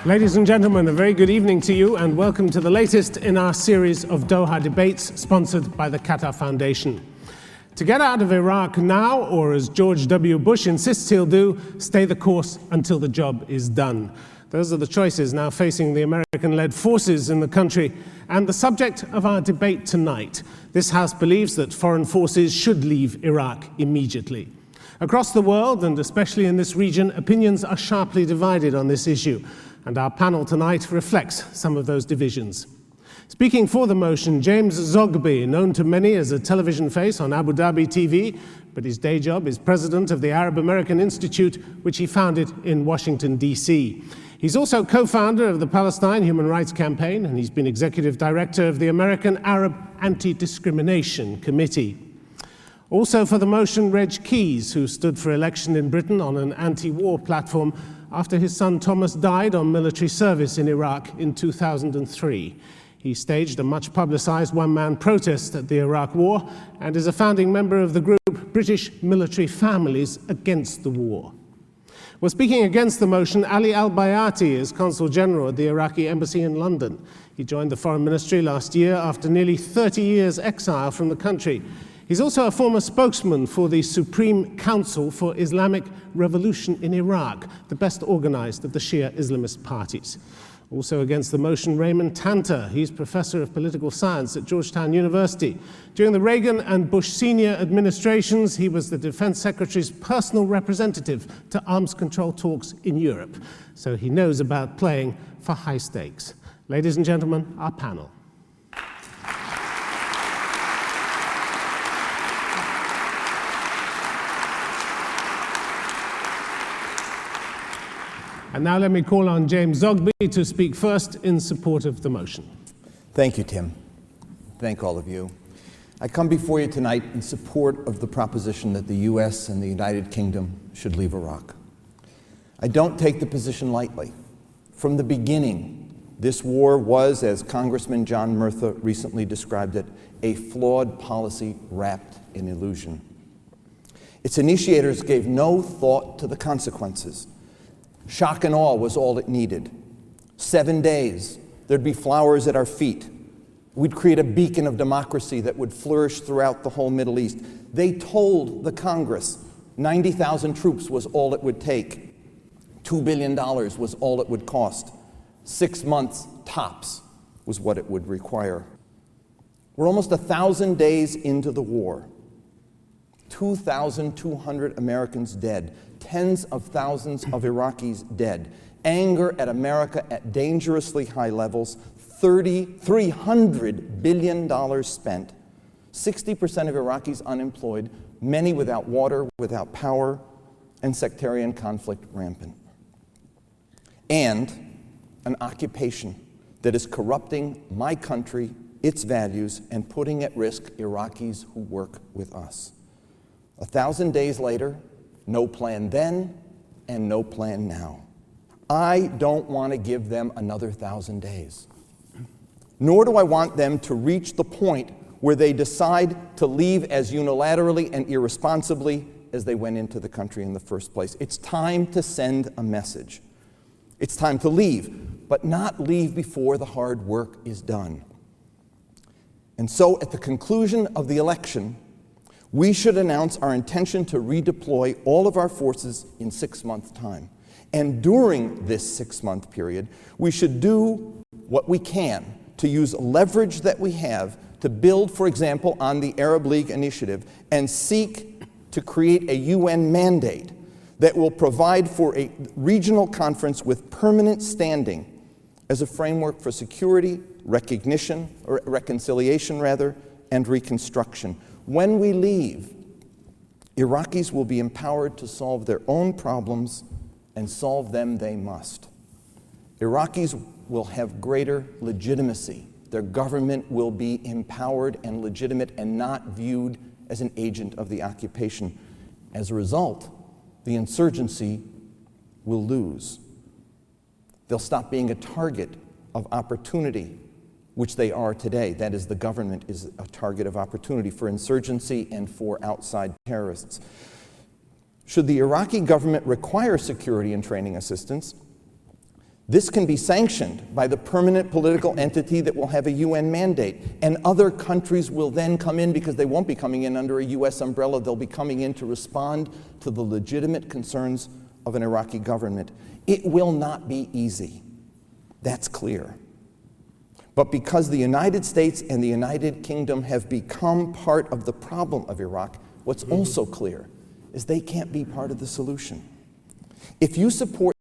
Ladies and gentlemen, a very good evening to you and welcome to the latest in our series of Doha debates sponsored by the Qatar Foundation. To get out of Iraq now, or as George W. Bush insists he'll do, stay the course until the job is done. Those are the choices now facing the American-led forces in the country and the subject of our debate tonight. This House believes that foreign forces should leave Iraq immediately. Across the world, and especially in this region, opinions are sharply divided on this issue, and our panel tonight reflects some of those divisions. Speaking for the motion, James Zogby, known to many as a television face on Abu Dhabi TV, but his day job is president of the Arab American Institute, which he founded in Washington, D.C. He's also co-founder of the Palestine Human Rights Campaign, and he's been executive director of the American Arab Anti-Discrimination Committee. Also for the motion, Reg Keys, who stood for election in Britain on an anti-war platform after his son Thomas died on military service in Iraq in 2003. He staged a much-publicized one-man protest at the Iraq War and is a founding member of the group British Military Families Against the War. Well, speaking against the motion, Ali Al-Bayati is Consul General at the Iraqi Embassy in London. He joined the Foreign Ministry last year after nearly 30 years' exile from the country. He's also a former spokesman for the Supreme Council for Islamic Revolution in Iraq, the best organized of the Shia Islamist parties. Also against the motion, Raymond Tanter. He's professor of political science at Georgetown University. During the Reagan and Bush senior administrations, he was the Defense Secretary's personal representative to arms control talks in Europe. So he knows about playing for high stakes. Ladies and gentlemen, our panel. And now let me call on James Zogby to speak first in support of the motion. Thank you, Tim. Thank all of you. I come before you tonight in support of the proposition that the U.S. and the United Kingdom should leave Iraq. I don't take the position lightly. From the beginning, this war was, as Congressman John Murtha recently described it, a flawed policy wrapped in illusion. Its initiators gave no thought to the consequences. Shock and awe was all it needed. 7 days, there'd be flowers at our feet. We'd create a beacon of democracy that would flourish throughout the whole Middle East. They told the Congress 90,000 troops was all it would take. $2 billion was all it would cost. 6 months tops was what it would require. We're almost 1,000 days into the war. 2,200 Americans dead. Tens of thousands of Iraqis dead. Anger at America at dangerously high levels. $300 billion spent. 60% of Iraqis unemployed. Many without water, without power, and sectarian conflict rampant. And an occupation that is corrupting my country, its values, and putting at risk Iraqis who work with us. 1,000 days later, no plan then, and no plan now. I don't want to give them another 1,000 days. Nor do I want them to reach the point where they decide to leave as unilaterally and irresponsibly as they went into the country in the first place. It's time to send a message. It's time to leave, but not leave before the hard work is done. And so at the conclusion of the election, we should announce our intention to redeploy all of our forces in 6 months' time. And during this 6-month period, we should do what we can to use leverage that we have to build, for example, on the Arab League initiative and seek to create a UN mandate that will provide for a regional conference with permanent standing as a framework for security, recognition, or reconciliation rather, and reconstruction. When we leave, Iraqis will be empowered to solve their own problems, and solve them they must. Iraqis will have greater legitimacy. Their government will be empowered and legitimate and not viewed as an agent of the occupation. As a result, the insurgency will lose. They'll stop being a target of opportunity, which they are today. That is, the government is a target of opportunity for insurgency and for outside terrorists. Should the Iraqi government require security and training assistance, This can be sanctioned by the permanent political entity that will have a UN mandate, and other countries will then come in because they won't be coming in under a US umbrella. They'll be coming in to respond to the legitimate concerns of an Iraqi government. It will not be easy. That's clear. But because the United States and the United Kingdom have become part of the problem of Iraq, what's also clear is they can't be part of the solution. If you support